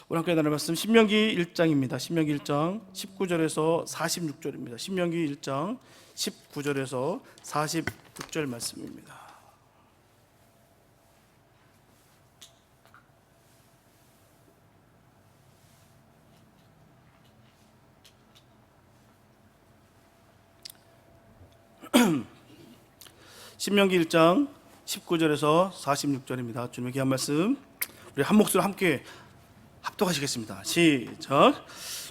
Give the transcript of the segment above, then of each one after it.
우리 함께 나눌 말씀 신명기 1장입니다. 신명기 1장 19절에서 46절입니다. 신명기 1장 19절에서 46절 말씀입니다. 신명기 1장 19절에서 46절입니다. 주님의 귀한 말씀 우리 한 목소리로 함께 합독하시겠습니다. 시작.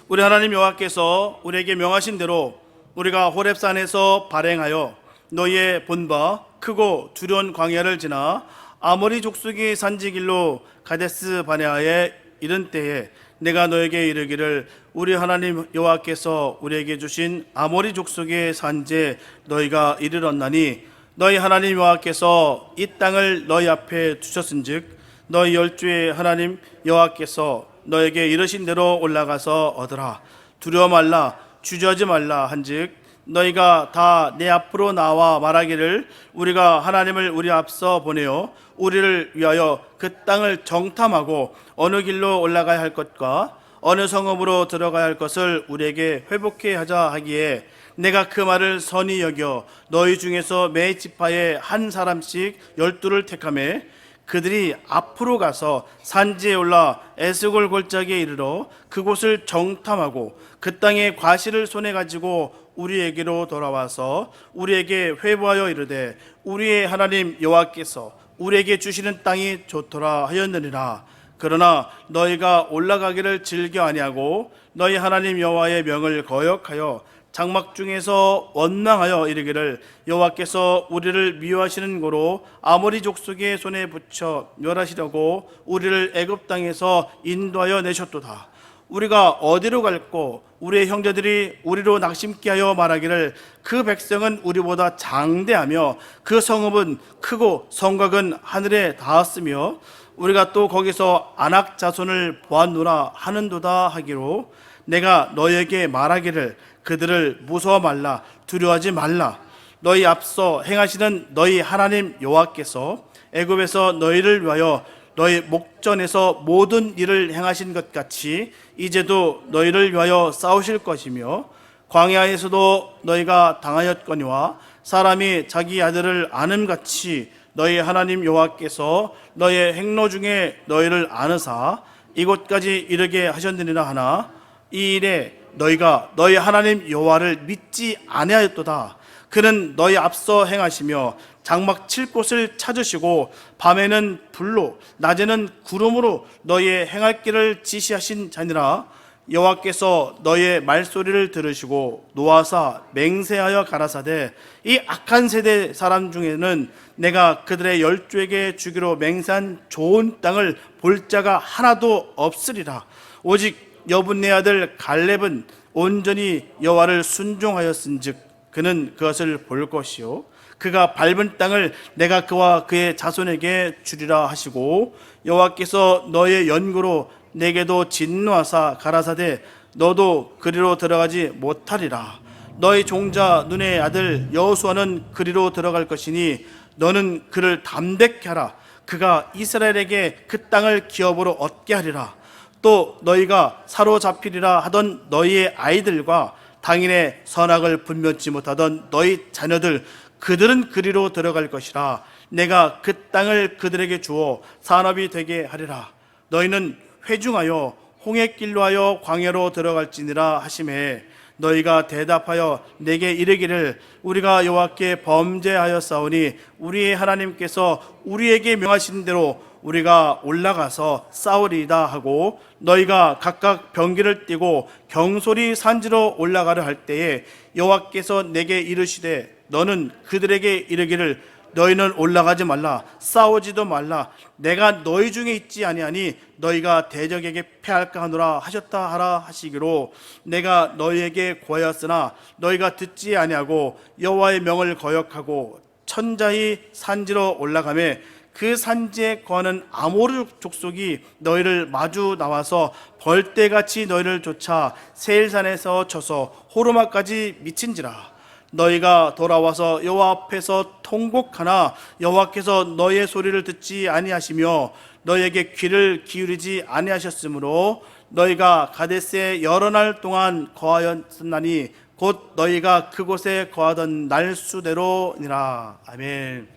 우리 하나님 여호와께서 우리에게 명하신 대로 우리가 호렙산에서 발행하여 너희의 본바 크고 두려운 광야를 지나 아모리 족속의 산지길로 가데스 바네아에 이른 때에 내가 너에게 이르기를 우리 하나님 여호와께서 우리에게 주신 아모리 족속의 산지에 너희가 이르렀나니 너희 하나님 여호와께서 이 땅을 너희 앞에 두셨은즉 너희 열주의 하나님 여호와께서 너에게 이르신 대로 올라가서 얻으라. 두려워 말라 주저하지 말라 한즉 너희가 다 내 앞으로 나와 말하기를 우리가 하나님을 우리 앞서 보내어 우리를 위하여 그 땅을 정탐하고 어느 길로 올라가야 할 것과 어느 성읍으로 들어가야 할 것을 우리에게 회복해 하자 하기에 내가 그 말을 선히 여겨 너희 중에서 매 지파에 한 사람씩 12를 택하며 그들이 앞으로 가서 산지에 올라 에스골 골짜기에 이르러 그곳을 정탐하고 그 땅의 과실을 손에 가지고 우리에게로 돌아와서 우리에게 회부하여 이르되 우리의 하나님 여호와께서 우리에게 주시는 땅이 좋더라 하였느니라. 그러나 너희가 올라가기를 즐겨 아니하고 너희 하나님 여호와의 명을 거역하여 장막 중에서 원망하여 이르기를 여호와께서 우리를 미워하시는 고로 아모리 족속의 손에 붙여 멸하시려고 우리를 애굽 땅에서 인도하여 내셨도다. 우리가 어디로 갈고 우리의 형제들이 우리로 낙심케 하여 말하기를 그 백성은 우리보다 장대하며 그 성읍은 크고 성곽은 하늘에 닿았으며 우리가 또 거기서 아낙 자손을 보았노라 하는도다 하기로 내가 너희에게 말하기를 그들을 무서워 말라 두려워하지 말라. 너희 앞서 행하시는 너희 하나님 여호와께서 애굽에서 너희를 위하여 너희 목전에서 모든 일을 행하신 것 같이 이제도 너희를 위하여 싸우실 것이며 광야에서도 너희가 당하였거니와 사람이 자기 아들을 아는같이 너희 하나님 여호와께서 너희의 행로 중에 너희를 아느사 이곳까지 이르게 하셨느니라 하나 이 일에 너희가 너희 하나님 여호와를 믿지 아니하였도다. 그는 너희 앞서 행하시며 장막 칠 곳을 찾으시고 밤에는 불로 낮에는 구름으로 너희의 행할 길을 지시하신 자니라. 여호와께서 너희의 말소리를 들으시고 노하사 맹세하여 가라사대 이 악한 세대 사람 중에는 내가 그들의 열조에게 주기로 맹세한 좋은 땅을 볼 자가 하나도 없으리라. 오직 여분네 아들 갈렙은 온전히 여호와를 순종하였은즉 그는 그것을 볼 것이요 그가 밟은 땅을 내가 그와 그의 자손에게 주리라 하시고 여호와께서 너의 연고로 내게도 진노하사 가라사대 너도 그리로 들어가지 못하리라. 너희 종자 눈의 아들 여호수아는 그리로 들어갈 것이니 너는 그를 담대케 하라. 그가 이스라엘에게 그 땅을 기업으로 얻게 하리라. 또 너희가 사로잡히리라 하던 너희의 아이들과 당인의 선악을 분별치 못하던 너희 자녀들 그들은 그리로 들어갈 것이라. 내가 그 땅을 그들에게 주어 산업이 되게 하리라. 너희는 회중하여 홍해길로 하여 광야로 들어갈지니라 하시매 너희가 대답하여 내게 이르기를 우리가 여호와께 범죄하였사오니 우리의 하나님께서 우리에게 명하신 대로 우리가 올라가서 싸우리이다 하고 너희가 각각 병기를 띠고 경솔히 산지로 올라가려 할 때에 여호와께서 내게 이르시되 너는 그들에게 이르기를 너희는 올라가지 말라 싸우지도 말라 내가 너희 중에 있지 아니하니 너희가 대적에게 패할까 하노라 하셨다 하라 하시기로 내가 너희에게 고하였으나 너희가 듣지 아니하고 여호와의 명을 거역하고 천자히 산지로 올라가매 그 산지에 거하는 아모르 족속이 너희를 마주 나와서 벌떼같이 너희를 쫓아 세일산에서 쳐서 호르마까지 미친지라. 너희가 돌아와서 여호와 앞에서 통곡하나 여호와께서 너희의 소리를 듣지 아니하시며 너희에게 귀를 기울이지 아니하셨으므로 너희가 가데스에 여러 날 동안 거하였으나니 곧 너희가 그곳에 거하던 날수대로니라. 아멘.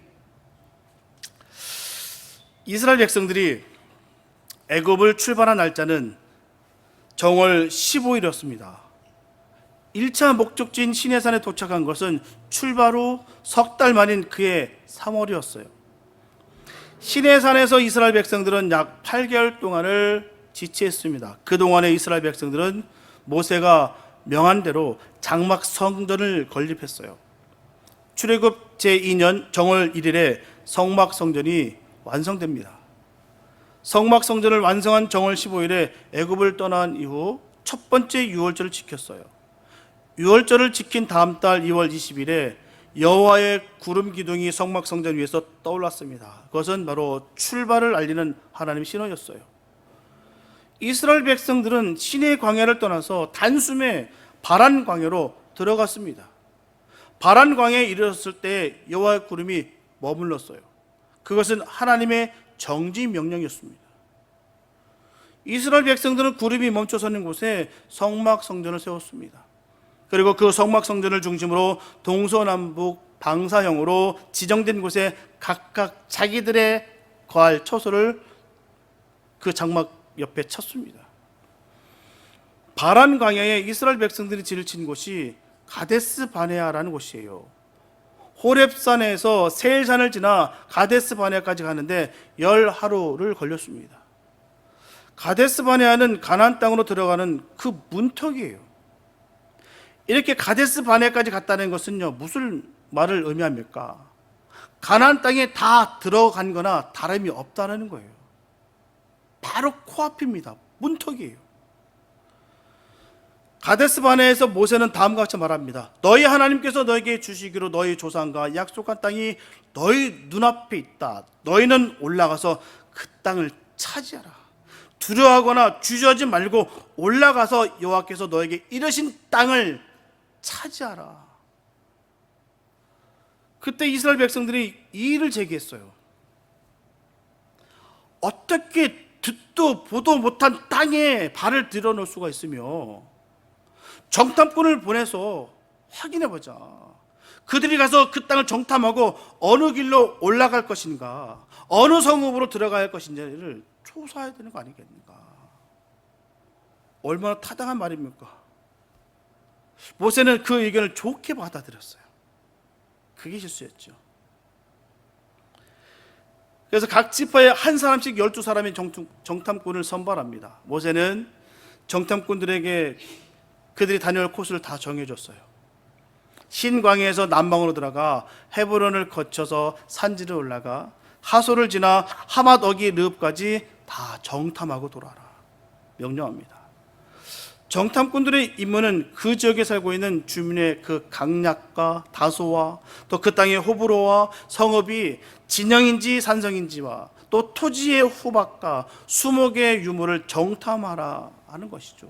이스라엘 백성들이 애굽을 출발한 날짜는 정월 15일이었습니다. 1차 목적지인 시내산에 도착한 것은 출발 후 석 달 만인 그해 3월이었어요. 시내산에서 이스라엘 백성들은 약 8개월 동안을 지체했습니다. 그동안에 이스라엘 백성들은 모세가 명한 대로 장막 성전을 건립했어요. 출애굽 제2년 정월 1일에 성막 성전이 완성됩니다. 성막 성전을 완성한 정월 15일에 애굽을 떠난 이후 첫 번째 유월절을 지켰어요. 유월절을 지킨 다음 달 2월 20일에 여호와의 구름 기둥이 성막 성전 위에서 떠올랐습니다. 그것은 바로 출발을 알리는 하나님의 신호였어요. 이스라엘 백성들은 시내 광야를 떠나서 단숨에 바란 광야로 들어갔습니다. 바란 광야에 이르렀을 때 여호와의 구름이 머물렀어요. 그것은 하나님의 정지 명령이었습니다. 이스라엘 백성들은 구름이 멈춰서는 곳에 성막 성전을 세웠습니다. 그리고 그 성막 성전을 중심으로 동서남북 방사형으로 지정된 곳에 각각 자기들의 거할 처소를 그 장막 옆에 쳤습니다. 바란 광야에 이스라엘 백성들이 진을 친 곳이 가데스 바네아라는 곳이에요. 호렙산에서 세일산을 지나 가데스 바네아까지 가는데 10하루를 걸렸습니다. 가데스 바네아는 가나안 땅으로 들어가는 그 문턱이에요. 이렇게 가데스 바네아까지 갔다는 것은요, 무슨 말을 의미합니까? 가나안 땅에 다 들어간 거나 다름이 없다는 거예요. 바로 코앞입니다. 문턱이에요. 가데스 바네아에서 모세는 다음과 같이 말합니다. 너희 하나님께서 너에게 주시기로 너희 조상과 약속한 땅이 너희 눈앞에 있다. 너희는 올라가서 그 땅을 차지하라. 두려워하거나 주저하지 말고 올라가서 여호와께서 너에게 이르신 땅을 차지하라. 그때 이스라엘 백성들이 이 일을 제기했어요. 어떻게 듣도 보도 못한 땅에 발을 들여놓을 수가 있으며 정탐꾼을 보내서 확인해보자. 그들이 가서 그 땅을 정탐하고 어느 길로 올라갈 것인가, 어느 성읍으로 들어가야 할 것인지를 조사해야 되는 거 아니겠습니까? 얼마나 타당한 말입니까? 모세는 그 의견을 좋게 받아들였어요. 그게 실수였죠. 그래서 각 지파에 한 사람씩 12사람의 정탐꾼을 선발합니다. 모세는 정탐꾼들에게 그들이 다녀올 코스를 다 정해줬어요. 신광야에서 남방으로 들어가 헤브론을 거쳐서 산지를 올라가 하소를 지나 하맛 어기 르읍까지 다 정탐하고 돌아라 명령합니다. 정탐꾼들의 임무는 그 지역에 살고 있는 주민의 그 강약과 다소와 또 그 땅의 호불호와 성읍이 진영인지 산성인지와 또 토지의 후박과 수목의 유무를 정탐하라 하는 것이죠.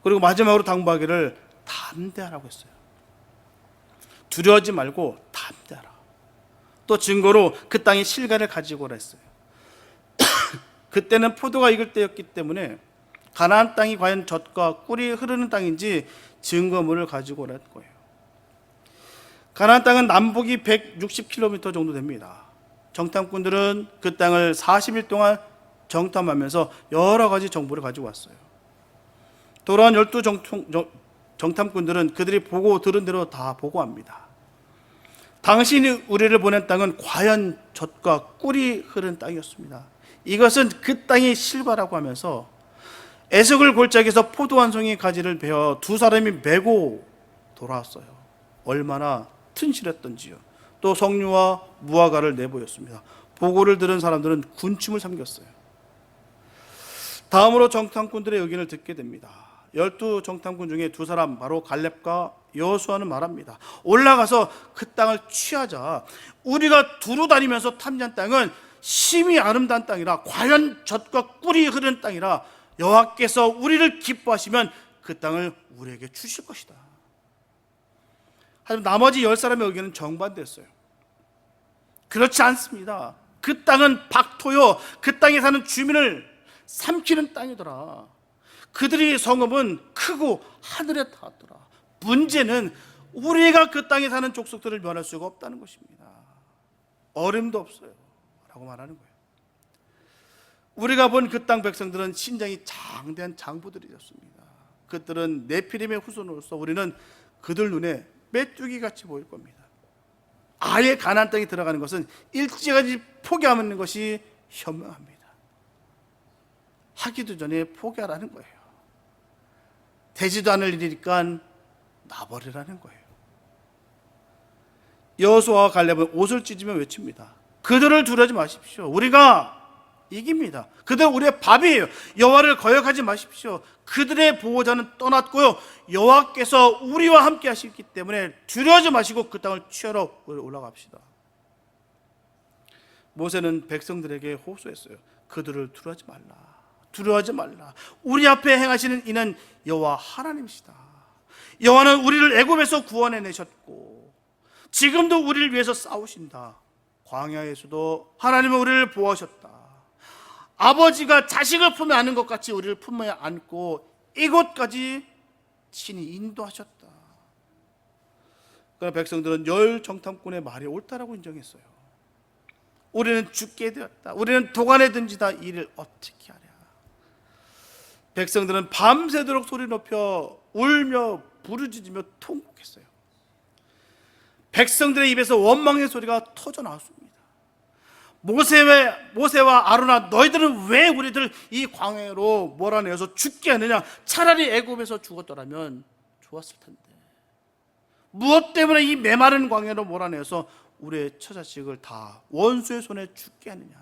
그리고 마지막으로 당부하기를 담대하라고 했어요. 두려워하지 말고 담대하라. 또 증거로 그 땅의 실과를 가지고 오라 했어요. 그때는 포도가 익을 때였기 때문에 가나안 땅이 과연 젖과 꿀이 흐르는 땅인지 증거물을 가지고 오라 한 거예요. 가나안 땅은 남북이 160km 정도 됩니다. 정탐꾼들은 그 땅을 40일 동안 정탐하면서 여러 가지 정보를 가지고 왔어요. 돌아온 12 정탐꾼들은 그들이 보고 들은 대로 다 보고합니다. 당신이 우리를 보낸 땅은 과연 젖과 꿀이 흐르는 땅이었습니다. 이것은 그 땅의 실과라고 하면서 에석을 골짜기에서 포도 한 송이 가지를 베어 두 사람이 메고 돌아왔어요. 얼마나 튼실했던지요. 또 석류와 무화과를 내보였습니다. 보고를 들은 사람들은 군침을 삼켰어요. 다음으로 정탐꾼들의 의견을 듣게 됩니다. 12 정탐꾼 중에 두 사람, 바로 갈렙과 여호수아는 말합니다. 올라가서 그 땅을 취하자. 우리가 두루 다니면서 탐지한 땅은 심히 아름다운 땅이라, 과연 젖과 꿀이 흐르는 땅이라, 여호와께서 우리를 기뻐하시면 그 땅을 우리에게 주실 것이다. 하지만 나머지 10사람의 의견은 정반대였어요. 그렇지 않습니다. 그 땅은 박토요, 그 땅에 사는 주민을 삼키는 땅이더라. 그들의 성읍은 크고 하늘에 닿았더라. 문제는 우리가 그 땅에 사는 족속들을 면할 수가 없다는 것입니다. 어림도 없어요 라고 말하는 거예요. 우리가 본 그 땅 백성들은 신장이 장대한 장부들이었습니다. 그들은 네피림의 후손으로서 우리는 그들 눈에 메뚜기 같이 보일 겁니다. 아예 가나안 땅에 들어가는 것은 일찌감치 포기하는 것이 현명합니다. 하기도 전에 포기하라는 거예요. 되지도 않을 일이니까 놔버리라는 거예요. 여호수아와 갈렙은 옷을 찢으며 외칩니다. 그들을 두려워하지 마십시오. 우리가 이깁니다. 그들은 우리의 밥이에요. 여호와를 거역하지 마십시오. 그들의 보호자는 떠났고요, 여호와께서 우리와 함께 하시기 때문에 두려워하지 마시고 그 땅을 취하러 올라갑시다. 모세는 백성들에게 호소했어요. 그들을 두려워하지 말라. 두려워하지 말라. 우리 앞에 행하시는 이는 여호와 하나님이시다. 여호와는 우리를 애굽에서 구원해 내셨고 지금도 우리를 위해서 싸우신다. 광야에서도 하나님은 우리를 보호하셨다. 아버지가 자식을 품에 안는 것 같이 우리를 품에 안고 이곳까지 친히 인도하셨다. 그러나 백성들은 열 정탐꾼의 말이 옳다라고 인정했어요. 우리는 죽게 되었다. 우리는 도간에 던지다. 이를 어떻게 하랴. 백성들은 밤새도록 소리 높여 울며 부르짖으며 통곡했어요. 백성들의 입에서 원망의 소리가 터져 나왔습니다. 모세와 아론아, 너희들은 왜 우리들 이 광야로 몰아내어서 죽게 하느냐? 차라리 애굽에서 죽었더라면 좋았을 텐데 무엇 때문에 이 메마른 광야로 몰아내어서 우리의 처자식을 다 원수의 손에 죽게 하느냐?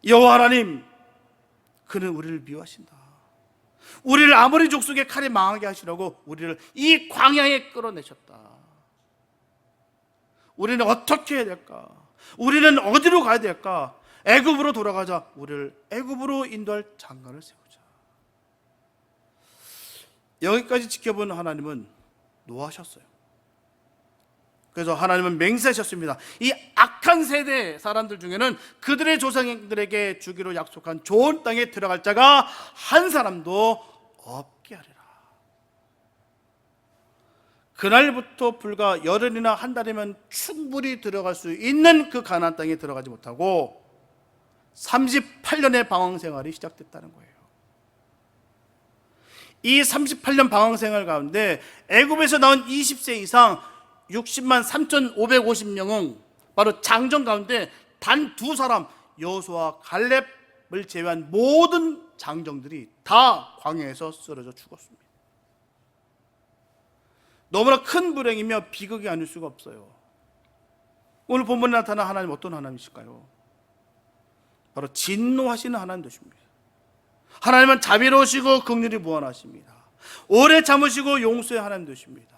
여호와 하나님, 그는 우리를 미워하신다. 우리를 아무리 족속의 칼에 망하게 하시려고 우리를 이 광야에 끌어내셨다. 우리는 어떻게 해야 될까? 우리는 어디로 가야 될까? 애굽으로 돌아가자. 우리를 애굽으로 인도할 장관을 세우자. 여기까지 지켜본 하나님은 노하셨어요. 그래서 하나님은 맹세하셨습니다. 이 악한 세대 사람들 중에는 그들의 조상들에게 주기로 약속한 좋은 땅에 들어갈 자가 한 사람도 없게 하리라. 그날부터 불과 열흘이나 한 달이면 충분히 들어갈 수 있는 그 가나안 땅에 들어가지 못하고 38년의 방황 생활이 시작됐다는 거예요. 이 38년 방황 생활 가운데 애굽에서 나온 20세 이상 60만 3,550명은 바로 장정 가운데 단 두 사람, 여호수아와 갈렙을 제외한 모든 장정들이 다 광야에서 쓰러져 죽었습니다. 너무나 큰 불행이며 비극이 아닐 수가 없어요. 오늘 본문에 나타난 하나님, 어떤 하나님이실까요? 바로 진노하시는 하나님 되십니다. 하나님은 자비로우시고 긍휼이 무한하십니다. 오래 참으시고 용서의 하나님 되십니다.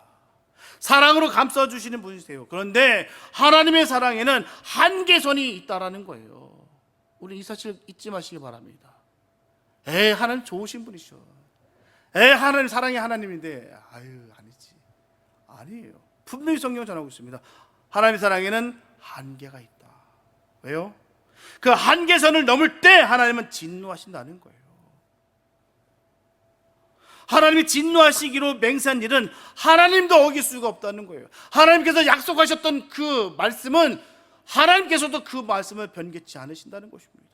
사랑으로 감싸주시는 분이세요. 그런데 하나님의 사랑에는 한계선이 있다라는 거예요. 우리 이 사실 잊지 마시기 바랍니다. 하나님 좋으신 분이셔. 하나님 사랑의 하나님인데 아니지. 아니에요. 분명히 성경을 전하고 있습니다. 하나님의 사랑에는 한계가 있다. 왜요? 그 한계선을 넘을 때 하나님은 진노하신다는 거예요. 하나님이 진노하시기로 맹세한 일은 하나님도 어길 수가 없다는 거예요. 하나님께서 약속하셨던 그 말씀은 하나님께서도 그 말씀을 변개치 않으신다는 것입니다.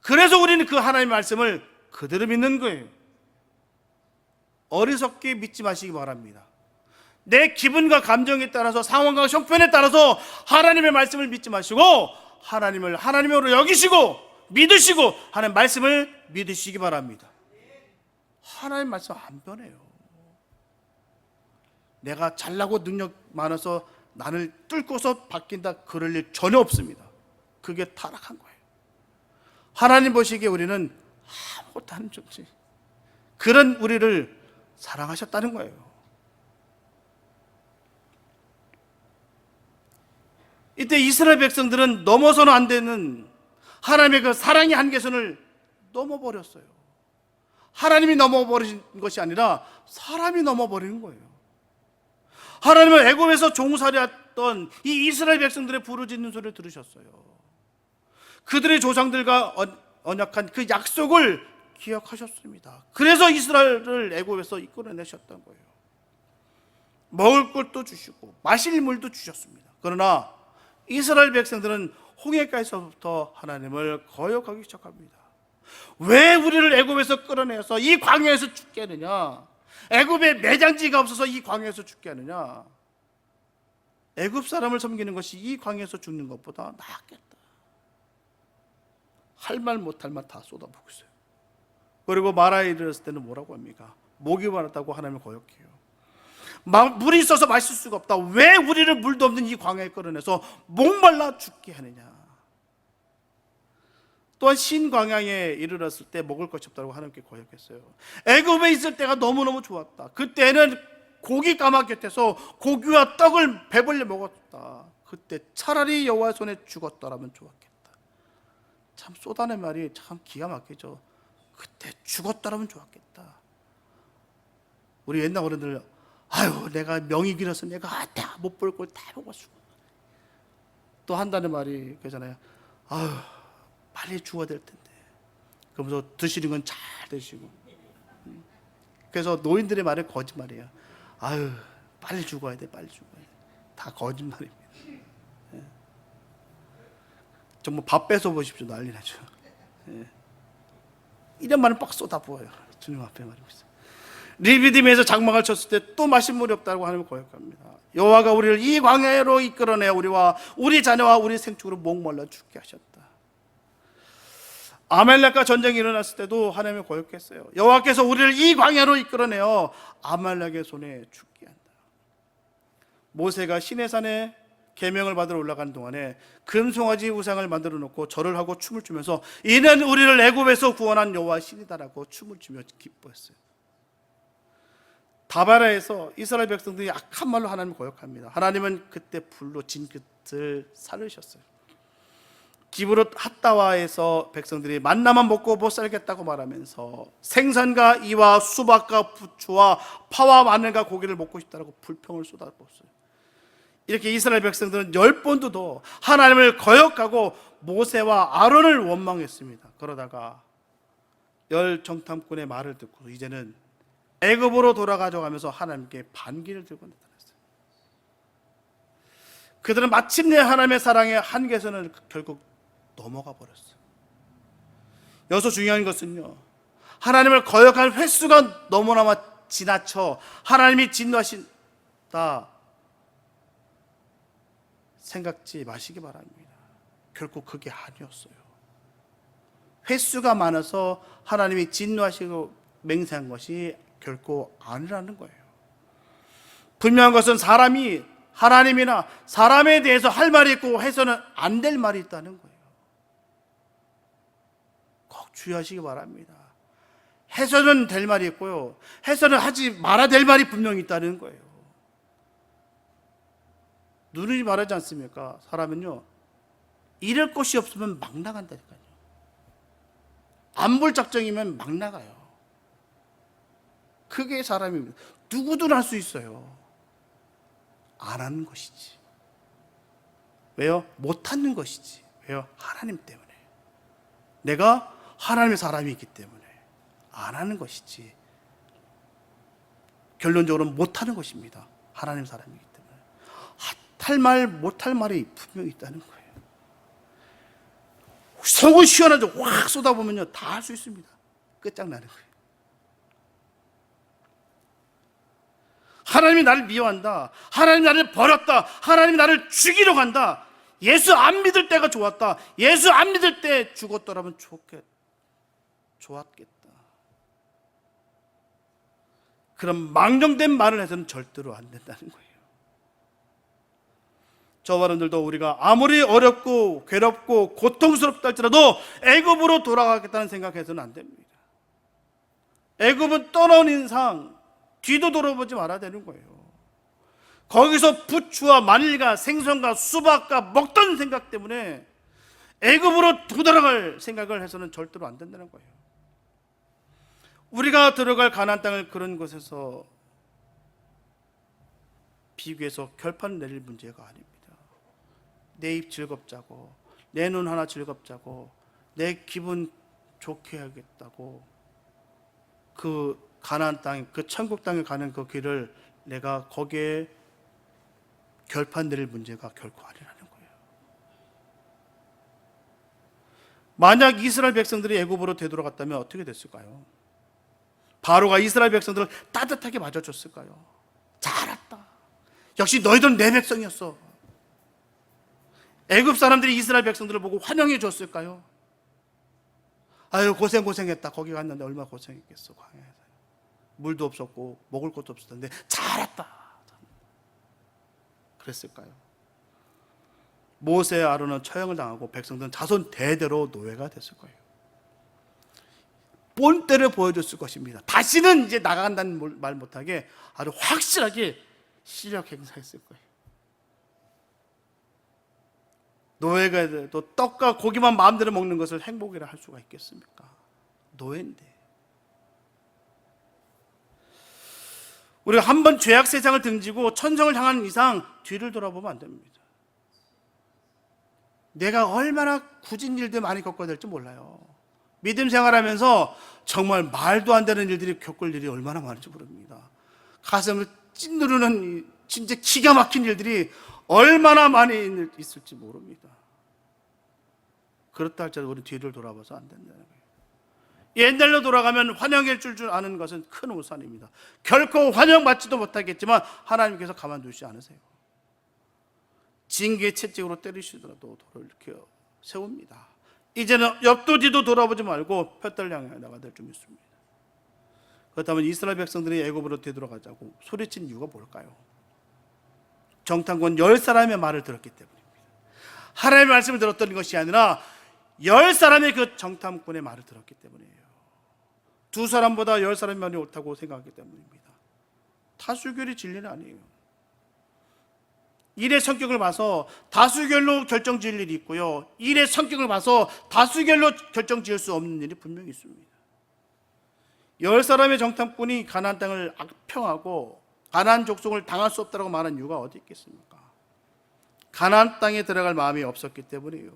그래서 우리는 그 하나님의 말씀을 그대로 믿는 거예요. 어리석게 믿지 마시기 바랍니다. 내 기분과 감정에 따라서, 상황과 형편에 따라서 하나님의 말씀을 믿지 마시고 하나님을 하나님으로 여기시고 믿으시고 하나님의 말씀을 믿으시기 바랍니다. 하나님 말씀 안 변해요. 내가 잘나고 능력 많아서 나를 뚫고서 바뀐다, 그럴 일 전혀 없습니다. 그게 타락한 거예요. 하나님 보시기에 우리는 아무것도 아닌 존재, 그런 우리를 사랑하셨다는 거예요. 이때 이스라엘 백성들은 넘어서는 안 되는 하나님의 그 사랑의 한계선을 넘어버렸어요. 하나님이 넘어버린 것이 아니라 사람이 넘어버리는 거예요. 하나님은 애굽에서 종살이 있었던 이 이스라엘 백성들의 부르짖는 소리를 들으셨어요. 그들의 조상들과 언약한 그 약속을 기억하셨습니다. 그래서 이스라엘을 애굽에서 이끌어내셨던 거예요. 먹을 것도 주시고 마실 물도 주셨습니다. 그러나 이스라엘 백성들은 홍해가에서부터 하나님을 거역하기 시작합니다. 왜 우리를 애굽에서 끌어내서 이 광야에서 죽게 하느냐? 애굽에 매장지가 없어서 이 광야에서 죽게 하느냐? 애굽 사람을 섬기는 것이 이 광야에서 죽는 것보다 낫겠다. 할 말 못할 말 다 쏟아부고 있어요. 그리고 마라에 이르렀을 때는 뭐라고 합니까? 목이 마르다고 하나님을 거역해요. 물이 있어서 마실 수가 없다. 왜 우리를 물도 없는 이 광야에 끌어내서 목말라 죽게 하느냐? 또한 신광야에 이르렀을 때 먹을 것이 없다고 하나님께 거역했어요. 애굽에 있을 때가 너무너무 좋았다. 그때는 고기 까마 곁에서 고기와 떡을 배불려 먹었다. 그때 차라리 여호와 손에 죽었더라면 좋았겠다. 참 쏟아낸 말이 참 기가 막히죠. 그때 죽었더라면 좋았겠다. 우리 옛날 어른들, 아유 내가 명이 길어서 내가 다 못 볼 걸 다 보고 죽어. 또 한다는 말이 그잖아요. 아유 빨리 죽어야 될 텐데. 그러면서 드시는 건 잘 드시고. 그래서 노인들의 말은 거짓말이에요. 아유 빨리 죽어야 돼, 빨리 죽어야 돼. 다 거짓말입니다. 정말 밥 뺏어 보십시오. 난리 나죠. 이런 말은 빡 쏟아부어요. 주님 앞에 말이고 있어요. 리비딤에서 장막을 쳤을 때 또 마실 물이 없다고 하나님을 거역합니다. 여호와가 우리를 이 광야로 이끌어내 우리와 우리 자녀와 우리 생축으로 목말라 죽게 하셨다. 아말렉과 전쟁이 일어났을 때도 하나님을 거역했어요. 여호와께서 우리를 이 광야로 이끌어내어 아말렉의 손에 죽게 한다. 모세가 시내산에 계명을 받으러 올라가는 동안에 금송아지 우상을 만들어 놓고 절을 하고 춤을 추면서 이는 우리를 애굽에서 구원한 여호와 신이다라고 춤을 추며 기뻐했어요. 다바라에서 이스라엘 백성들이 악한 말로 하나님을 거역합니다. 하나님은 그때 불로 진끝을 사르셨어요. 기브롯 핫다와에서 백성들이 만나만 먹고 못 살겠다고 말하면서 생선과 이와 수박과 부추와 파와 마늘과 고기를 먹고 싶다고 불평을 쏟아부었어요. 이렇게 이스라엘 백성들은 10번도 더 하나님을 거역하고 모세와 아론을 원망했습니다. 그러다가 열 정탐꾼의 말을 듣고 이제는 애굽으로 돌아가져가면서 하나님께 반기를 들고 나타났어요. 그들은 마침내 하나님의 사랑의 한계선을 결국 넘어가 버렸어요. 여기서 중요한 것은요, 하나님을 거역할 횟수가 너무나 지나쳐 하나님이 진노하신다 생각지 마시기 바랍니다. 결국 그게 아니었어요. 횟수가 많아서 하나님이 진노하시고 맹세한 것이 결코 아니라는 거예요. 분명한 것은 사람이 하나님이나 사람에 대해서 할 말이 있고 해서는 안 될 말이 있다는 거예요. 꼭 주의하시기 바랍니다. 해서는 될 말이 있고요, 해서는 하지 말아야 될 말이 분명히 있다는 거예요. 누누이 말하지 않습니까? 사람은요, 잃을 것이 없으면 막 나간다니까요. 안 볼 작정이면 막 나가요. 그게 사람입니다. 누구든 할 수 있어요. 안 하는 것이지. 왜요? 못 하는 것이지. 왜요? 하나님 때문에. 내가 하나님의 사람이 있기 때문에 안 하는 것이지. 결론적으로는 못 하는 것입니다. 하나님 사람이기 때문에. 할 말, 못할 말이 분명히 있다는 거예요. 속은 시원하죠. 확 쏟아보면요, 다 할 수 있습니다. 끝장나는 거예요. 하나님이 나를 미워한다, 하나님이 나를 버렸다, 하나님이 나를 죽이러 간다, 예수 안 믿을 때가 좋았다, 예수 안 믿을 때 죽었더라면 좋았겠다, 그런 망정된 말을 해서는 절대로 안 된다는 거예요. 저와 여러분들도 우리가 아무리 어렵고 괴롭고 고통스럽다 할지라도 애굽으로 돌아가겠다는 생각해서는 안 됩니다. 애굽은 떠나온 인상 뒤도 돌아보지 말아야 되는 거예요. 거기서 부추와 마늘과 생선과 수박과 먹던 생각 때문에 애굽으로 돌아갈 생각을 해서는 절대로 안 된다는 거예요. 우리가 들어갈 가나안 땅을 그런 곳에서 비교해서 결판을 내릴 문제가 아닙니다. 내 입 즐겁자고, 내 눈 하나 즐겁자고, 내 기분 좋게 하겠다고 그 가나안 땅, 그 천국 땅에 가는 그 길을 내가 거기에 결판 내릴 문제가 결코 아니라는 거예요. 만약 이스라엘 백성들이 애굽으로 되돌아갔다면 어떻게 됐을까요? 바로가 이스라엘 백성들을 따뜻하게 맞아줬을까요? 잘 왔다. 역시 너희들은 내 백성이었어. 애굽 사람들이 이스라엘 백성들을 보고 환영해 줬을까요? 아유, 고생했다. 거기 갔는데 얼마나 고생했겠어. 광야에서 물도 없었고 먹을 것도 없었는데 잘 왔다. 그랬을까요? 모세 아론은 처형을 당하고 백성들은 자손 대대로 노예가 됐을 거예요. 본때를 보여줬을 것입니다. 다시는 이제 나간다는 말 못하게 아주 확실하게 실력 행사했을 거예요. 노예가 돼도 떡과 고기만 마음대로 먹는 것을 행복이라 할 수가 있겠습니까? 노예인데. 우리가 한번 죄악 세상을 등지고 천성을 향한 이상 뒤를 돌아보면 안 됩니다. 내가 얼마나 굳은 일들 많이 겪어야 될지 몰라요. 믿음 생활하면서 정말 말도 안 되는 일들이 겪을 일이 얼마나 많은지 모릅니다. 가슴을 찐누르는 진짜 기가 막힌 일들이 얼마나 많이 있을지 모릅니다. 그렇다 할지라도 우리 뒤를 돌아봐서 안 된다는 거예요. 옛날로 돌아가면 환영해 줄 아는 것은 큰 우산입니다. 결코 환영받지도 못하겠지만 하나님께서 가만두지 않으세요. 징계의 채찍으로 때리시더라도 돌을 이렇게 세웁니다. 이제는 옆도 뒤도 돌아보지 말고 푯달 향해 나가야 될 줄 믿습니다. 그렇다면 이스라엘 백성들이 애굽으로 되돌아가자고 소리친 이유가 뭘까요? 정탐꾼 10사람의 말을 들었기 때문입니다. 하나님의 말씀을 들었던 것이 아니라 10사람의 그 정탐꾼의 말을 들었기 때문이에요. 2사람보다 10사람의 말이 옳다고 생각하기 때문입니다. 다수결이 진리는 아니에요. 일의 성격을 봐서 다수결로 결정 지을 일이 있고요, 일의 성격을 봐서 다수결로 결정 지을 수 없는 일이 분명히 있습니다. 10사람의 정탐꾼이 가나안 땅을 악평하고 가나안 족속을 당할 수 없다고 말한 이유가 어디 있겠습니까? 가나안 땅에 들어갈 마음이 없었기 때문이에요.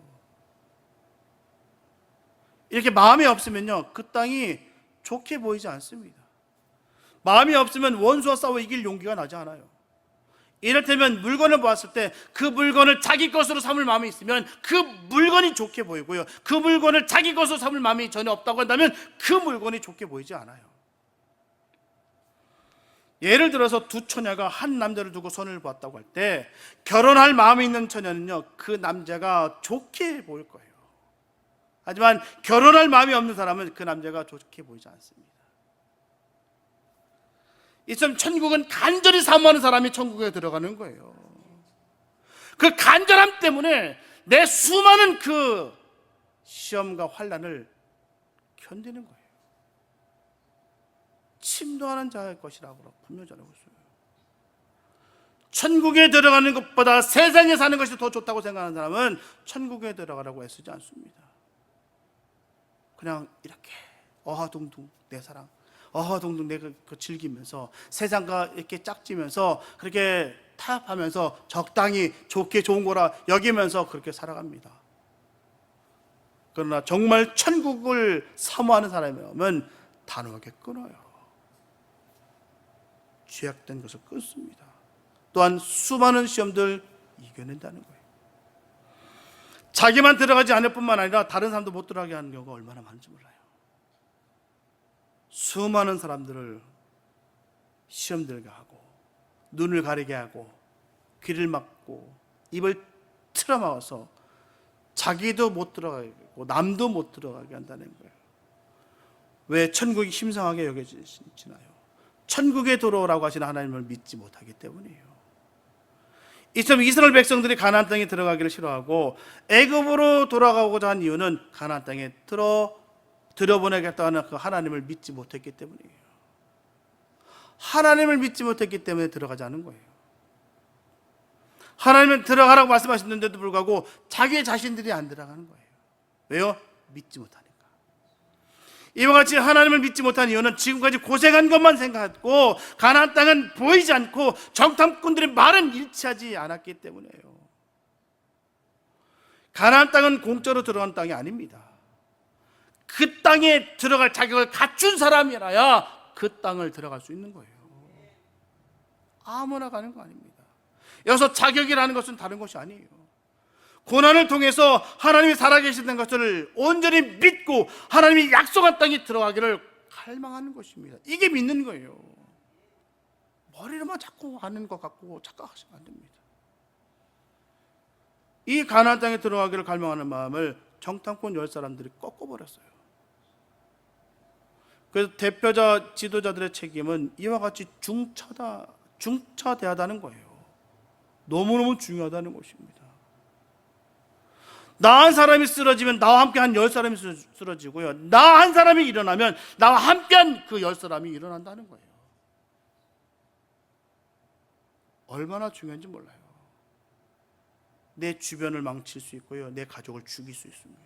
이렇게 마음이 없으면요, 그 땅이 좋게 보이지 않습니다. 마음이 없으면 원수와 싸워 이길 용기가 나지 않아요. 이를테면 물건을 보았을 때 그 물건을 자기 것으로 삼을 마음이 있으면 그 물건이 좋게 보이고요, 그 물건을 자기 것으로 삼을 마음이 전혀 없다고 한다면 그 물건이 좋게 보이지 않아요. 예를 들어서 두 처녀가 한 남자를 두고 손을 보았다고 할 때 결혼할 마음이 있는 처녀는요, 그 남자가 좋게 보일 거예요. 하지만 결혼할 마음이 없는 사람은 그 남자가 좋게 보이지 않습니다. 이처럼 천국은 간절히 사모하는 사람이 천국에 들어가는 거예요. 그 간절함 때문에 내 수많은 그 시험과 환난을 견디는 거예요. 침도하는 자의 것이라고 분명히 전하고 있어요. 천국에 들어가는 것보다 세상에 사는 것이 더 좋다고 생각하는 사람은 천국에 들어가라고 애쓰지 않습니다. 그냥 이렇게 어하둥둥 내 사랑, 어하둥둥 내가 즐기면서 세상과 이렇게 짝지면서 그렇게 타협하면서 적당히 좋게 좋은 거라 여기면서 그렇게 살아갑니다. 그러나 정말 천국을 사모하는 사람이라면 단호하게 끊어요. 죄악된 것을 끊습니다. 또한 수많은 시험들 이겨낸다는 거예요. 자기만 들어가지 않을 뿐만 아니라 다른 사람도 못 들어가게 하는 경우가 얼마나 많은지 몰라요. 수많은 사람들을 시험 들게 하고 눈을 가리게 하고 귀를 막고 입을 틀어막아서 자기도 못 들어가게 하고 남도 못 들어가게 한다는 거예요. 왜 천국이 심상하게 여겨지나요? 천국에 들어오라고 하시는 하나님을 믿지 못하기 때문이에요. 이처럼 이스라엘 백성들이 가나안 땅에 들어가기를 싫어하고 애굽으로 돌아가고자 한 이유는 가나안 땅에 들여보내겠다는 그 하나님을 믿지 못했기 때문이에요. 하나님을 믿지 못했기 때문에 들어가지 않은 거예요. 하나님은 들어가라고 말씀하셨는데도 불구하고 자기 자신들이 안 들어가는 거예요. 왜요? 믿지 못하니까. 이와 같이 하나님을 믿지 못한 이유는 지금까지 고생한 것만 생각하고 가나안 땅은 보이지 않고 정탐꾼들의 말은 일치하지 않았기 때문이에요. 가나안 땅은 공짜로 들어간 땅이 아닙니다. 그 땅에 들어갈 자격을 갖춘 사람이라야 그 땅을 들어갈 수 있는 거예요. 아무나 가는 거 아닙니다. 여기서 자격이라는 것은 다른 것이 아니에요. 고난을 통해서 하나님이 살아계신다는 것을 온전히 믿고 하나님이 약속한 땅에 들어가기를 갈망하는 것입니다. 이게 믿는 거예요. 머리로만 자꾸 아는 것 같고 착각하시면 안 됩니다. 이 가나안 땅에 들어가기를 갈망하는 마음을 정탐꾼 10사람들이 꺾어버렸어요. 그래서 대표자 지도자들의 책임은 이와 같이 중차대하다는 거예요. 너무너무 중요하다는 것입니다. 나 한 사람이 쓰러지면 나와 함께 한 10사람이 쓰러지고요, 나 한 사람이 일어나면 나와 함께 한 그 10사람이 일어난다는 거예요. 얼마나 중요한지 몰라요. 내 주변을 망칠 수 있고요, 내 가족을 죽일 수 있습니다.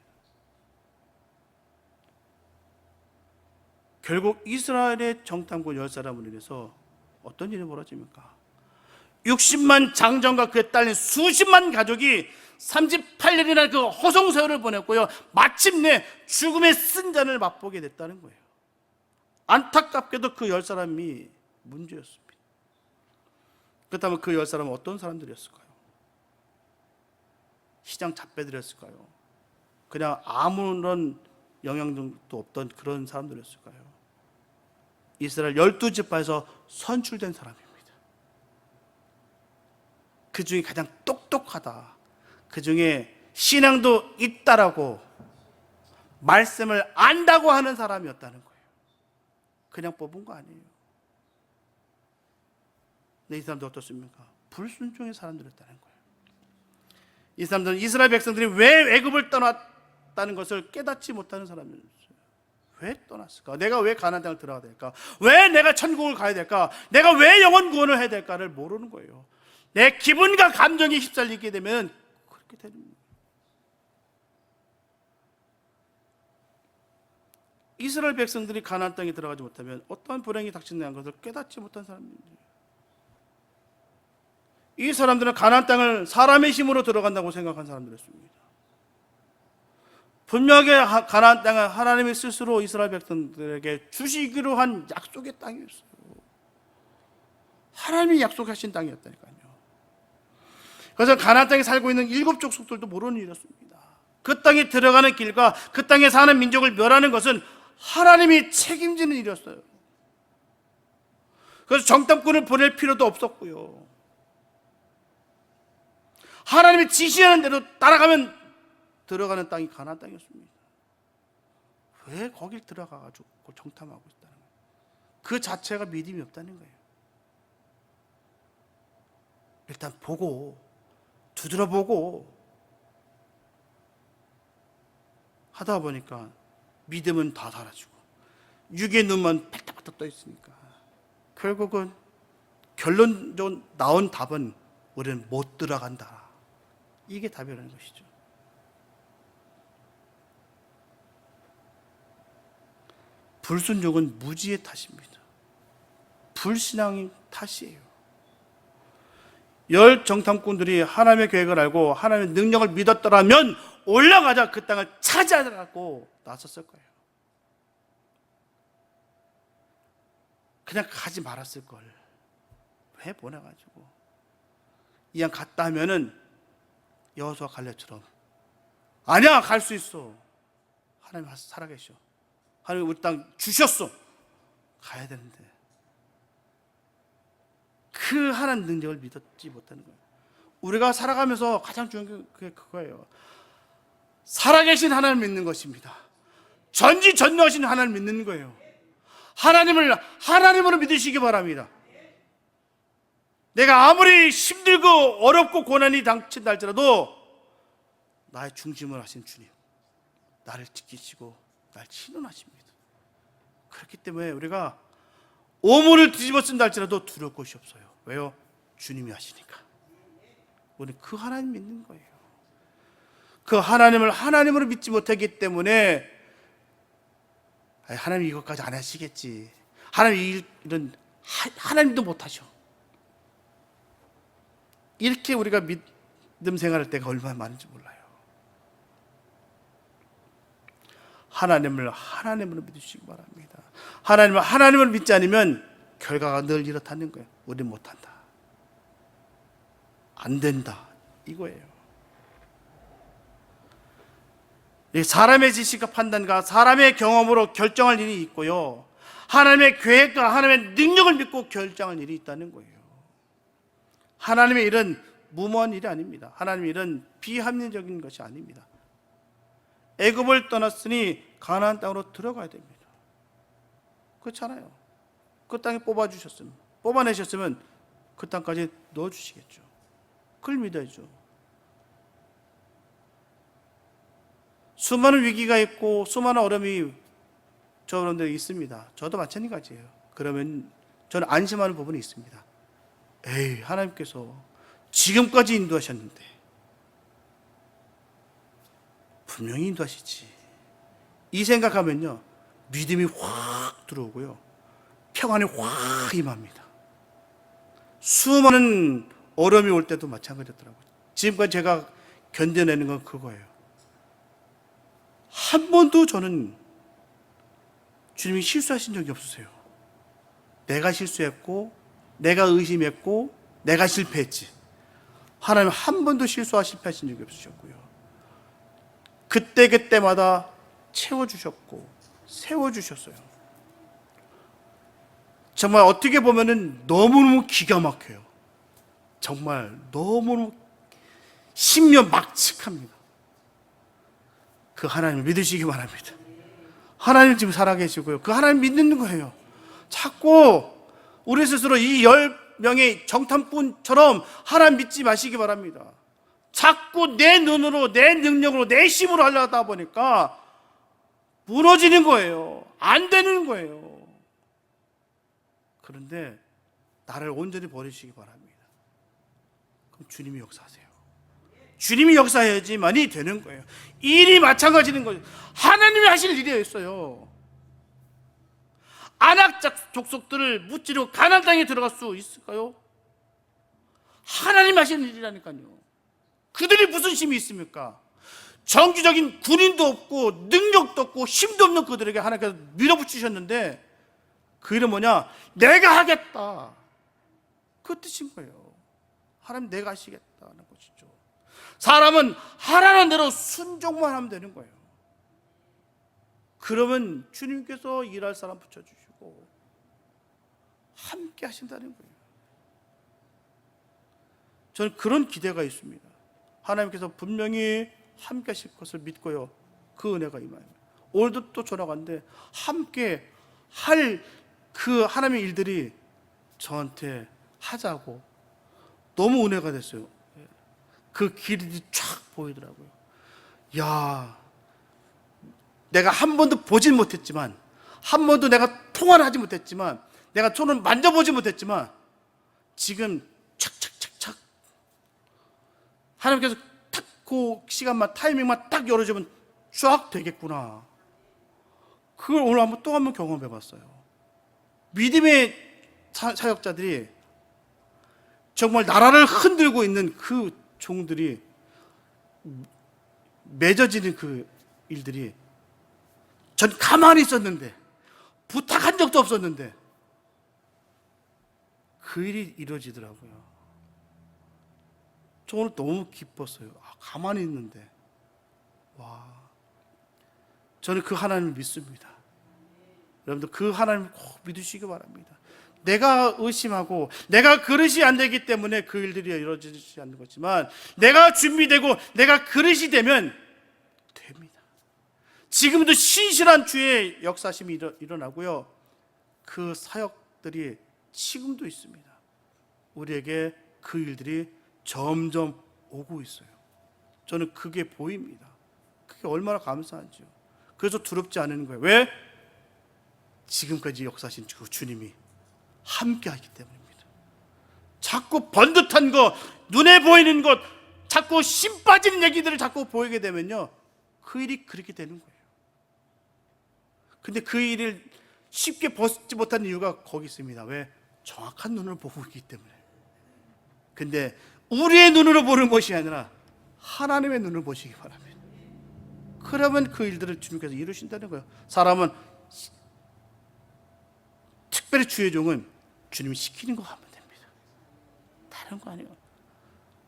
결국 이스라엘의 정탐꾼 10사람으로 인해서 어떤 일이 벌어집니까? 60만 장정과 그에 딸린 수십만 가족이 38년이나 그 허송세월을 보냈고요, 마침내 죽음의 쓴잔을 맛보게 됐다는 거예요. 안타깝게도 그 10사람이 문제였습니다. 그렇다면 그 10사람은 어떤 사람들이었을까요? 시장 잡배들이었을까요? 그냥 아무런 영향도 없던 그런 사람들이었을까요? 이스라엘 12지파에서 선출된 사람입니다. 그 중에 가장 똑똑하다, 그 중에 신앙도 있다라고 말씀을 안다고 하는 사람이었다는 거예요. 그냥 뽑은 거 아니에요. 근데 이 사람들 어떻습니까? 불순종의 사람들이었다는 거예요. 이 사람들은 이스라엘 백성들이 왜 애굽을 떠났다는 것을 깨닫지 못하는 사람이었어요. 왜 떠났을까? 내가 왜 가나안 땅을 들어가야 될까? 왜 내가 천국을 가야 될까? 내가 왜 영혼 구원을 해야 될까를 모르는 거예요. 내 기분과 감정이 휩쓸리게 되면 그렇게 되는 거예요. 이스라엘 백성들이 가나안 땅에 들어가지 못하면 어떠한 불행이 닥친다는 것을 깨닫지 못한 사람입니다. 이 사람들은 가나안 땅을 사람의 힘으로 들어간다고 생각한 사람들이었습니다. 분명하게 가나안 땅은 하나님이 스스로 이스라엘 백성들에게 주시기로 한 약속의 땅이었어요. 하나님이 약속하신 땅이었다니까요. 그래서 가나안 땅에 살고 있는 7족속들도 모르는 일이었습니다. 그 땅에 들어가는 길과 그 땅에 사는 민족을 멸하는 것은 하나님이 책임지는 일이었어요. 그래서 정탐꾼을 보낼 필요도 없었고요, 하나님이 지시하는 대로 따라가면 들어가는 땅이 가나안 땅이었습니다. 왜 거길 들어가가지고 정탐하고 있다는 거예요? 그 자체가 믿음이 없다는 거예요. 일단 보고 두드려보고 하다 보니까 믿음은 다 사라지고 육의 눈만 팔딱팔딱 떠 있으니까 결국은 결론적으로 나온 답은 우리는 못 들어간다. 이게 답이라는 것이죠. 불순종은 무지의 탓입니다. 불신앙의 탓이에요. 10 정탐꾼들이 하나님의 계획을 알고 하나님의 능력을 믿었더라면 올라가자 그 땅을 차지하라고 나섰을 거예요. 그냥 가지 말았을 걸. 왜 보내가지고 이왕 갔다 하면은 여호수아 갈렙처럼 아니야, 갈 수 있어. 하나님 살아계셔. 하나님 우리 땅 주셨어. 가야 되는데 그 하나님 능력을 믿었지 못하는 거예요. 우리가 살아가면서 가장 중요한 게 그거예요. 살아계신 하나님 믿는 것입니다. 전지전능하신 하나님 믿는 거예요. 하나님을 하나님으로 믿으시기 바랍니다. 내가 아무리 힘들고 어렵고 고난이 닥친다 할지라도 나의 중심을 하신 주님, 나를 지키시고 날 신원하십니다. 그렇기 때문에 우리가 오물을 뒤집어 쓴다 할지라도 두려울 것이 없어요. 왜요? 주님이 하시니까. 우리는 그 하나님 믿는 거예요. 그 하나님을 하나님으로 믿지 못하기 때문에 하나님 이것까지 안 하시겠지. 하나님 이런 하나님도 못하셔. 이렇게 우리가 믿음 생활할 때가 얼마나 많은지 몰라요. 하나님으로 믿으시기 바랍니다. 하나님을 믿지 않으면 결과가 늘 이렇다는 거예요. 우리는 못한다, 안 된다, 이거예요. 사람의 지식과 판단과 사람의 경험으로 결정할 일이 있고요, 하나님의 계획과 하나님의 능력을 믿고 결정할 일이 있다는 거예요. 하나님의 일은 무모한 일이 아닙니다. 하나님의 일은 비합리적인 것이 아닙니다. 애굽을 떠났으니 가나안 땅으로 들어가야 됩니다. 그렇잖아요. 그 땅에 뽑아내셨으면 그 땅까지 넣어주시겠죠. 그걸 믿어야죠. 수많은 위기가 있고 수많은 어려움이 저런데 있습니다. 저도 마찬가지예요. 그러면 저는 안심하는 부분이 있습니다. 에이, 하나님께서 지금까지 인도하셨는데 분명히 인도하시지, 이 생각하면요, 믿음이 확 들어오고요, 평안이 확 임합니다. 수많은 어려움이 올 때도 마찬가지더라고요. 지금까지 제가 견뎌내는 건 그거예요. 한 번도 저는 주님이 실수하신 적이 없으세요. 내가 실수했고, 내가 의심했고, 내가 실패했지. 하나님 한 번도 실수와 실패하신 적이 없으셨고요, 그때마다 채워주셨고 세워주셨어요. 정말 어떻게 보면은 너무너무 기가 막혀요. 정말 너무너무 신묘막측합니다. 그 하나님을 믿으시기 바랍니다. 하나님 지금 살아계시고요, 그 하나님 믿는 거예요. 자꾸 우리 스스로 이 10명의 정탐꾼처럼 하나님 믿지 마시기 바랍니다. 자꾸 내 눈으로, 내 능력으로, 내 힘으로 하려다 보니까 무너지는 거예요. 안 되는 거예요. 그런데 나를 온전히 버리시기 바랍니다. 그럼 주님이 역사하세요. 주님이 역사해야지만이 되는 거예요. 일이 마찬가지는 거예요. 하나님이 하실 일이었어요. 아낙 족속들을 무찌르고 가나안 땅에 들어갈 수 있을까요? 하나님 하시는 일이라니까요. 그들이 무슨 힘이 있습니까? 정규적인 군인도 없고 능력도 없고 힘도 없는 그들에게 하나님께서 밀어붙이셨는데, 그 일은 뭐냐? 내가 하겠다, 그 뜻인 거예요. 하나님 내가 하시겠다는 것이죠. 사람은 하라는 대로 순종만 하면 되는 거예요. 그러면 주님께서 일할 사람 붙여주시고 함께 하신다는 거예요. 저는 그런 기대가 있습니다. 하나님께서 분명히 함께 하실 것을 믿고요, 그 은혜가 임해요. 오늘도 또 전화 갔는데 함께 할 그 하나님의 일들이 저한테 하자고 너무 은혜가 됐어요. 그 길이 쫙 보이더라고요. 야, 내가 한 번도 보진 못했지만, 한 번도 내가 통화를 하지 못했지만, 내가 손을 만져보지 못했지만, 지금 착착착착 하나님께서 딱 그 시간만, 타이밍만 딱 열어주면 쫙 되겠구나. 그걸 오늘 또 한 번 경험해 봤어요. 믿음의 사역자들이 정말 나라를 흔들고 있는 그 종들이 맺어지는 그 일들이, 전 가만히 있었는데, 부탁한 적도 없었는데 그 일이 이루어지더라고요. 저 오늘 너무 기뻤어요. 가만히 있는데. 와, 저는 그 하나님을 믿습니다. 여러분들 그 하나님을 꼭 믿으시기 바랍니다. 내가 의심하고 내가 그릇이 안 되기 때문에 그 일들이 이루어지지 않는 거지만, 내가 준비되고 내가 그릇이 되면 됩니다. 지금도 신실한 주의 역사심이 일어나고요, 그 사역들이 지금도 있습니다. 우리에게 그 일들이 점점 오고 있어요. 저는 그게 보입니다. 그게 얼마나 감사한지요. 그래서 두렵지 않은 거예요. 왜? 지금까지 역사하신 그 주님이 함께 하기 때문입니다. 자꾸 번듯한 것, 눈에 보이는 것, 자꾸 심 빠지는 얘기들을 자꾸 보이게 되면요, 그 일이 그렇게 되는 거예요. 근데 그 일을 쉽게 벗지 못하는 이유가 거기 있습니다. 왜? 정확한 눈으로 보고 있기 때문에. 근데 우리의 눈으로 보는 것이 아니라 하나님의 눈을 보시기 바랍니다. 그러면 그 일들을 주님께서 이루신다는 거예요. 사람은, 특별히 주의 종은 주님이 시키는 거 하면 됩니다. 다른 거 아니에요.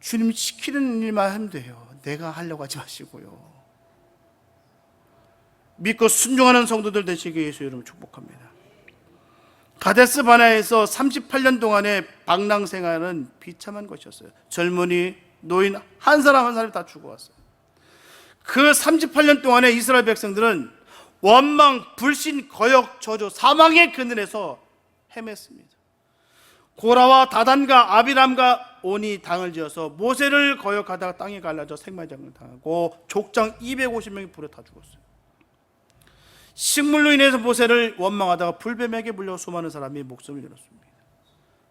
주님이 시키는 일만 하면 돼요. 내가 하려고 하지 마시고요. 믿고 순종하는 성도들 되시기 예수 이름으로 축복합니다. 가데스 바네아에서 38년 동안의 방랑 생활은 비참한 것이었어요. 젊은이, 노인 한 사람 한 사람이 다 죽어왔어요. 그 38년 동안의 이스라엘 백성들은 원망, 불신, 거역, 저주, 사망의 그늘에서 헤맸습니다. 고라와 다단과 아비람과 온이 당을 지어서 모세를 거역하다가 땅이 갈라져 생매장을 당하고 족장 250명이 불에 다 죽었어요. 식물로 인해서 모세를 원망하다가 불뱀에게 물려 수많은 사람이 목숨을 잃었습니다.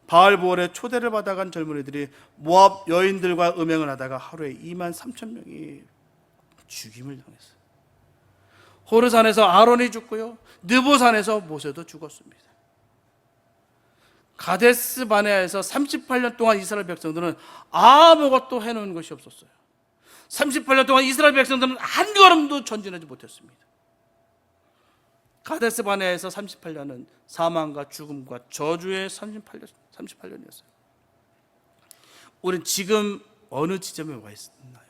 바알보올의 초대를 받아간 젊은이들이 모압 여인들과 음행을 하다가 하루에 2만 3천 명이 죽임을 당했어요. 호르산에서 아론이 죽고요, 느보산에서 모세도 죽었습니다. 가데스 바네아에서 38년 동안 이스라엘 백성들은 아무것도 해놓은 것이 없었어요. 38년 동안 이스라엘 백성들은 한 걸음도 전진하지 못했습니다. 가데스 바네아에서 38년은 사망과 죽음과 저주의 38년이었어요. 우리는 지금 어느 지점에 와 있나요?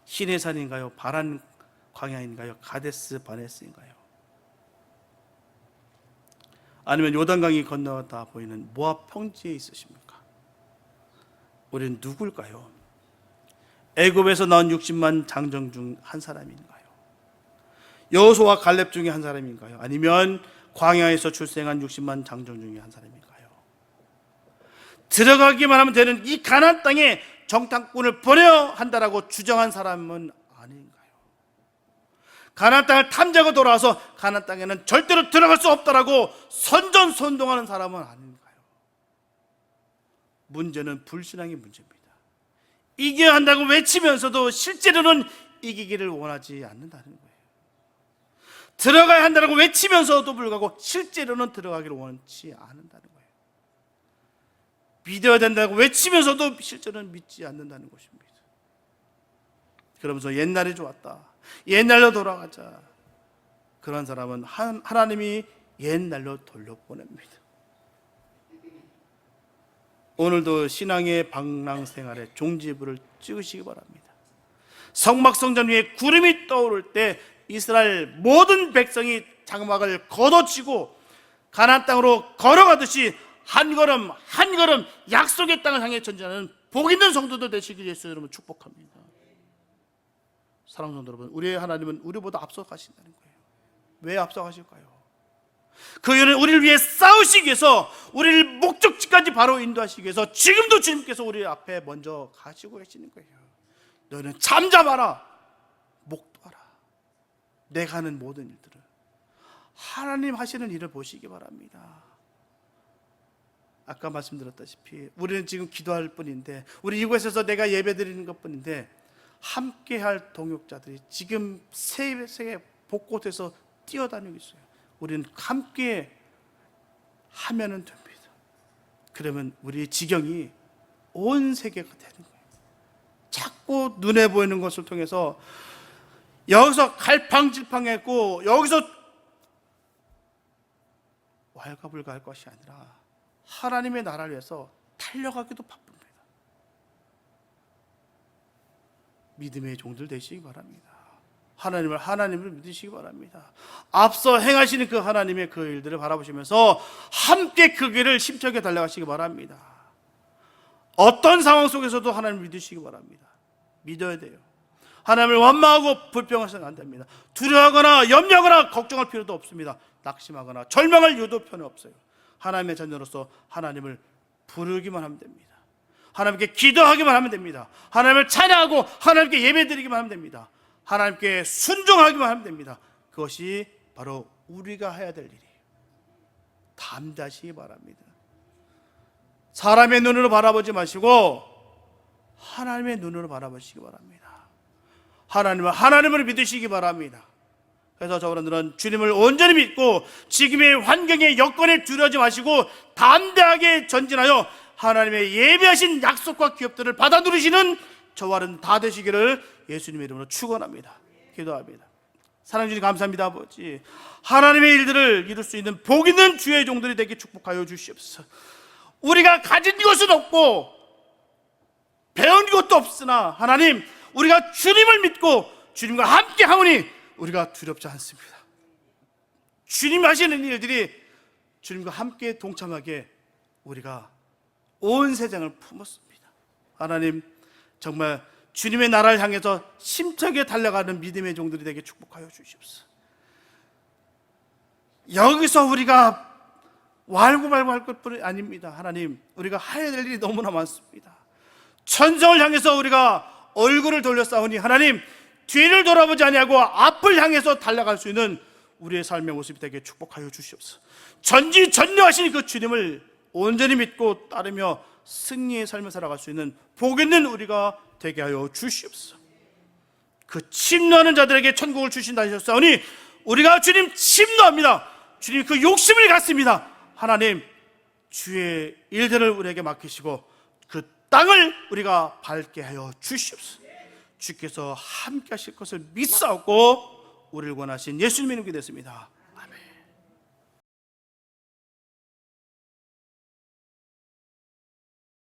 시내산인가요? 바란 광야인가요? 가데스 바네스인가요? 아니면 요단강이 건너다 보이는 모압 평지에 있으십니까? 우리는 누굴까요? 애굽에서 나온 60만 장정 중 한 사람인가요? 여호수아와 갈렙 중에 한 사람인가요? 아니면 광야에서 출생한 60만 장정 중에 한 사람인가요? 들어가기만 하면 되는 이 가나안 땅에 정탐꾼을 보내야 한다라고 주장한 사람은 아닌가요? 가나안 땅을 탐지하고 돌아와서 가나안 땅에는 절대로 들어갈 수 없다라고 선전선동하는 사람은 아닌가요? 문제는 불신앙의 문제입니다. 이겨야 한다고 외치면서도 실제로는 이기기를 원하지 않는다는 거예요. 들어가야 한다고 외치면서도 불구하고 실제로는 들어가기를 원치 않는다는 거예요. 믿어야 된다고 외치면서도 실제로는 믿지 않는다는 것입니다. 그러면서 옛날이 좋았다, 옛날로 돌아가자, 그런 사람은 하나님이 옛날로 돌려보냅니다. 오늘도 신앙의 방랑생활에 종지부를 찍으시기 바랍니다. 성막성전 위에 구름이 떠오를 때 이스라엘 모든 백성이 장막을 걷어치고 가나안 땅으로 걸어가듯이 한 걸음 한 걸음 약속의 땅을 향해 전진하는 복 있는 성도들 되시길 예수 여러분 축복합니다. 사랑하는 성도 여러분, 우리의 하나님은 우리보다 앞서가신다는 거예요. 왜 앞서가실까요? 그 이유는 우리를 위해 싸우시기 위해서, 우리를 목적지까지 바로 인도하시기 위해서 지금도 주님께서 우리 앞에 먼저 가시고 계시는 거예요. 너는 잠잠하라, 목도하라. 내가 하는 모든 일들을 하나님 하시는 일을 보시기 바랍니다. 아까 말씀드렸다시피 우리는 지금 기도할 뿐인데, 우리 이곳에서 내가 예배드리는 것뿐인데, 함께할 동역자들이 지금 세계 곳곳에서 뛰어다니고 있어요. 우리는 함께 하면은 됩니다. 그러면 우리의 지경이 온 세계가 되는 거예요. 자꾸 눈에 보이는 것을 통해서 여기서 갈팡질팡했고 여기서 왈가불가할 것이 아니라 하나님의 나라를 위해서 달려가기도 바쁩니다. 믿음의 종들 되시기 바랍니다. 하나님을 믿으시기 바랍니다. 앞서 행하시는 그 하나님의 그 일들을 바라보시면서 함께 그 길을 힘차게 달려가시기 바랍니다. 어떤 상황 속에서도 하나님을 믿으시기 바랍니다. 믿어야 돼요. 하나님을 원망하고 불평하셔서는 안 됩니다. 두려워하거나 염려하거나 걱정할 필요도 없습니다. 낙심하거나 절망할 이유도 편이 없어요. 하나님의 자녀로서 하나님을 부르기만 하면 됩니다. 하나님께 기도하기만 하면 됩니다. 하나님을 찬양하고 하나님께 예배드리기만 하면 됩니다. 하나님께 순종하기만 하면 됩니다. 그것이 바로 우리가 해야 될 일이에요. 담대하시기 바랍니다. 사람의 눈으로 바라보지 마시고 하나님의 눈으로 바라보시기 바랍니다. 하나님을 믿으시기 바랍니다. 그래서 저분들은 주님을 온전히 믿고 지금의 환경에 여건에 두려워하지 마시고 담대하게 전진하여 하나님의 예비하신 약속과 기업들을 받아 누리시는 저와는 다 되시기를 예수님의 이름으로 축원합니다. 기도합니다. 사랑해 주님 감사합니다. 아버지, 하나님의 일들을 이룰 수 있는 복 있는 주의 종들이 되게 축복하여 주시옵소서. 우리가 가진 것은 없고 배운 것도 없으나 하나님, 우리가 주님을 믿고 주님과 함께 하오니 우리가 두렵지 않습니다. 주님 하시는 일들이 주님과 함께 동참하게 우리가 온 세상을 품었습니다. 하나님, 정말 주님의 나라를 향해서 힘차게 달려가는 믿음의 종들이 되게 축복하여 주시옵소서. 여기서 우리가 왈구말구 할 것뿐이 아닙니다. 하나님, 우리가 해야 될 일이 너무나 많습니다. 천성을 향해서 우리가 얼굴을 돌려 싸우니 하나님, 뒤를 돌아보지 아니하고 앞을 향해서 달려갈 수 있는 우리의 삶의 모습이 되게 축복하여 주시옵소서. 전지전능하신 그 주님을 온전히 믿고 따르며 승리의 삶을 살아갈 수 있는 복 있는 우리가 되게 하여 주시옵소서. 그 침노하는 자들에게 천국을 주신다 하셨사오니 우리가 주님 침노합니다. 주님 그 욕심을 갖습니다. 하나님, 주의 일들을 우리에게 맡기시고 그 땅을 우리가 밟게 하여 주시옵소서. 주께서 함께 하실 것을 믿사옵고 우리를 권하신 예수님의 이름으로 기도했습니다.